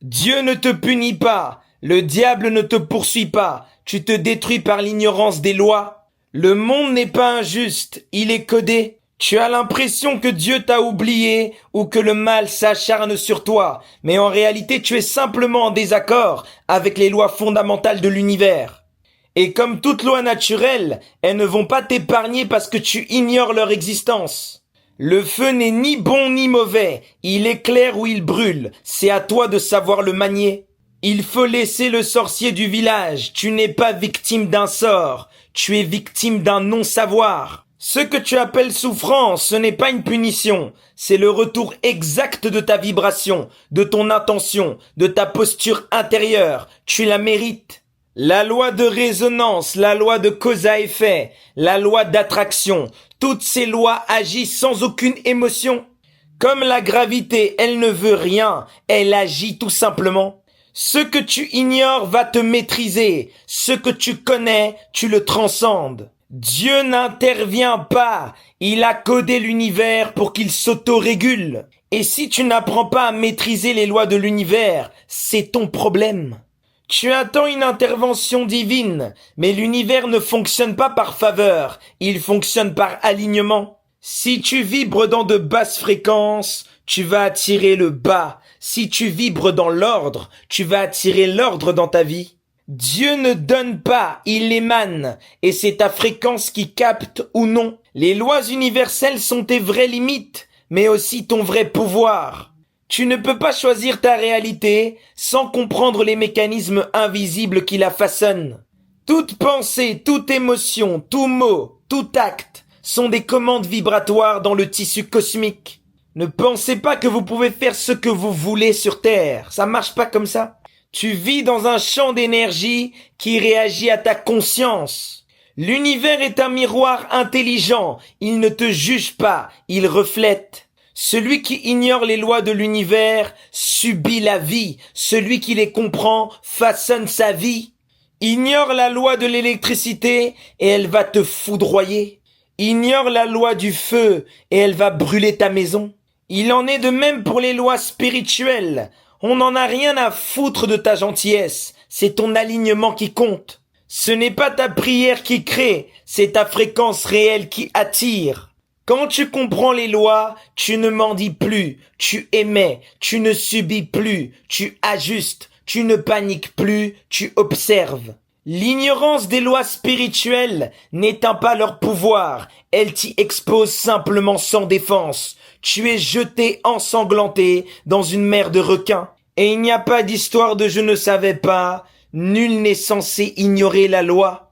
Dieu ne te punit pas, le diable ne te poursuit pas, tu te détruis par l'ignorance des lois. Le monde n'est pas injuste, il est codé. Tu as l'impression que Dieu t'a oublié ou que le mal s'acharne sur toi, mais en réalité tu es simplement en désaccord avec les lois fondamentales de l'univers. Et comme toute loi naturelle, elles ne vont pas t'épargner parce que tu ignores leur existence. Le feu n'est ni bon ni mauvais, il éclaire ou il brûle, c'est à toi de savoir le manier. Il faut laisser le sorcier du village, tu n'es pas victime d'un sort, tu es victime d'un non-savoir. Ce que tu appelles souffrance, ce n'est pas une punition, c'est le retour exact de ta vibration, de ton intention, de ta posture intérieure, tu la mérites. La loi de résonance, la loi de cause à effet, la loi d'attraction, toutes ces lois agissent sans aucune émotion. Comme la gravité, elle ne veut rien, elle agit tout simplement. Ce que tu ignores va te maîtriser, ce que tu connais, tu le transcendes. Dieu n'intervient pas, il a codé l'univers pour qu'il s'autorégule. Et si tu n'apprends pas à maîtriser les lois de l'univers, c'est ton problème. Tu attends une intervention divine, mais l'univers ne fonctionne pas par faveur, il fonctionne par alignement. Si tu vibres dans de basses fréquences, tu vas attirer le bas. Si tu vibres dans l'ordre, tu vas attirer l'ordre dans ta vie. Dieu ne donne pas, il émane, et c'est ta fréquence qui capte ou non. Les lois universelles sont tes vraies limites, mais aussi ton vrai pouvoir. Tu ne peux pas choisir ta réalité sans comprendre les mécanismes invisibles qui la façonnent. Toute pensée, toute émotion, tout mot, tout acte sont des commandes vibratoires dans le tissu cosmique. Ne pensez pas que vous pouvez faire ce que vous voulez sur Terre. Ça marche pas comme ça. Tu vis dans un champ d'énergie qui réagit à ta conscience. L'univers est un miroir intelligent. Il ne te juge pas, il reflète. Celui qui ignore les lois de l'univers subit la vie. Celui qui les comprend façonne sa vie. Ignore la loi de l'électricité et elle va te foudroyer. Ignore la loi du feu et elle va brûler ta maison. Il en est de même pour les lois spirituelles. On n'en a rien à foutre de ta gentillesse. C'est ton alignement qui compte. Ce n'est pas ta prière qui crée, c'est ta fréquence réelle qui attire. Quand tu comprends les lois, tu ne mendis plus, tu émets, tu ne subis plus, tu ajustes, tu ne paniques plus, tu observes. L'ignorance des lois spirituelles n'éteint pas leur pouvoir, elle t'y expose simplement sans défense. Tu es jeté ensanglanté dans une mer de requins. Et il n'y a pas d'histoire de je ne savais pas, nul n'est censé ignorer la loi.